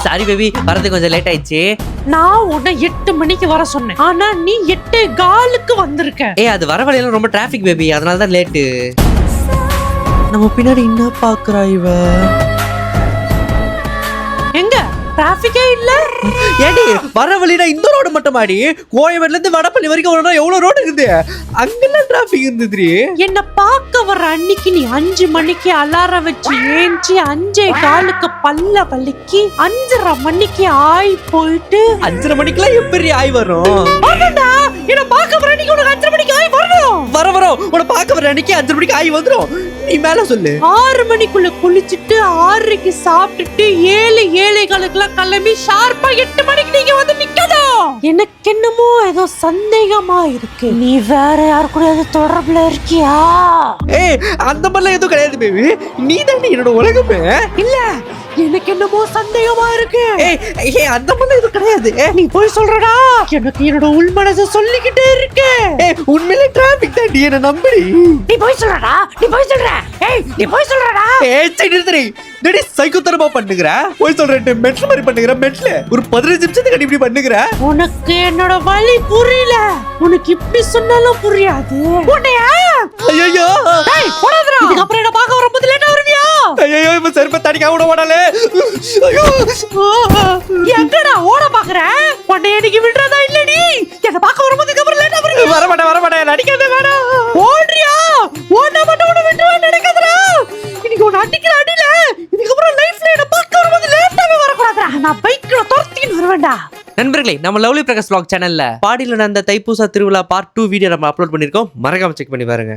Sorry baby, வரது கொஞ்சம் late ஆயிடுச்சு. நான் உன்னை 8 மணிக்கு வர சொன்னேன், ஆனா நீ 8:15க்கு வந்திருக்க. அது வர வழியில ரொம்ப டிராபிக் பேபி, அதனால தான் லேட்டு. நம்ம பின்னாடி என்ன பாக்குறா இவ? எங்க டிராபிக்கே இல்ல? ஏடி வர வழினா இந்த ரோடு மட்டும் ஆடி, கோயம்பேடுல இருந்து வடப்பள்ளி வரைக்கும் வரணும்னா எவ்வளவு ரோடு இருக்குது, அங்கெல்லாம் டிராபிக் இருந்துச்சு. என்ன பார்க்க வர அன்னைக்கு நீ 5 மணிக்கு அலாரம் வச்சு ஏஞ்சி 5:15க்கு பல்ல வலிக்கு 5:30 மணிக்கு ஆய் போயிட்டு 5:30 மணிக்கெல்லாம் எப்படி ஆய் வரும்? ஆமாடா, என்ன பார்க்க வர அன்னைக்கு உனக்கு 5:30 மணிக்கு ஆய் வரணும். வரோம் உன்னை பார்க்க வர அன்னைக்கு 5:30 மணிக்கு ஆய் வந்துடும். நீ மேல சொல்லு. 6 மணிக்குள்ள குளிச்சுட்டு 6:30க்கு சாப்பிட்டுட்டு 7:15க்குலாம் கிளம்பி ஷார்ப்பா 8 மணிக்கு நீங்க வந்து நிக்கணும். எனக்கு என்னமோ ஏதோ சந்தேகமா இருக்கு. நீ வேற யார் கூட தொடர்புல இருக்கியா? அந்த மாதிரிலாம் எதுவும் கிடையாது பேபி, நீ தான் என்னோட உலகமே. இல்ல, எனக்கு என்னமோ சந்தேகமா இருக்கு. அந்த மாதிரி எதுவும் கிடையாது. நீ போய் சொல்றடா, எனக்கு என்னோட உள் மனசு சொல்லிக்கிட்டே இருக்கு. உண்மையிலே டிராபிக் தான், நீ என்ன நம்புடி. நீ போய் சொல்றடா, நீ போய் சொல்ற. நீ போய் சொல்றடா. சரி நிறுத்துறீ, டேடி சைக்கோத்தரமா பண்ணுகிற. போய் சொல்றேன் மெட்ல மாதிரி பண்ணுகிற. மெட்ல ஒரு 15 நிமிஷத்துக்கு இப்படி பண்ணுகிற. உனக்கு என்னோட வழி புரியல. உனக்கு இப்படி சொன்னாலும் புரியாது. உன்னையா ஐயோ போடாதடா. இதுக்கு அப்புறம் என்ன பார்க்க வரும்போது லேட்டா வருவியா? ஐயோ இப்ப செருப்ப தடிக்க விட ஓடலே. ஐயோ எங்கடா ஓட பாக்குற? உன்னை எனக்கு விடுறதா இல்லடி. என்ன பார்க்க வரும்போது இதுக்கு அப்புறம் லேட்டா வருவியா? வர மாட்டேன் நடிக்காதே வேணாம். ஓடுறியா? ஓட மட்டும் உன்னை விட்டுவே நினைக்காதடா. இன்னைக்கு உன்னை அடிக்கிற அடியில இதுக்கு அப்புறம் லைஃப்ல என்ன பார்க்க வரும்போது லேட்டாவே வரக்கூடாதுடா. நான் பைக்ல துரத்தின்னு வருவேன்டா. நண்பர்களே, நம்ம லவ்லி பிரகாஷ் vlog சேனல்ல பாடியில நடந்த தைப்பூச திருவிழா பார்ட் 2 வீடியோ நம்ம அப்லோட் பண்ணிருக்கோம். மறக்காம செக் பண்ணி பாருங்க.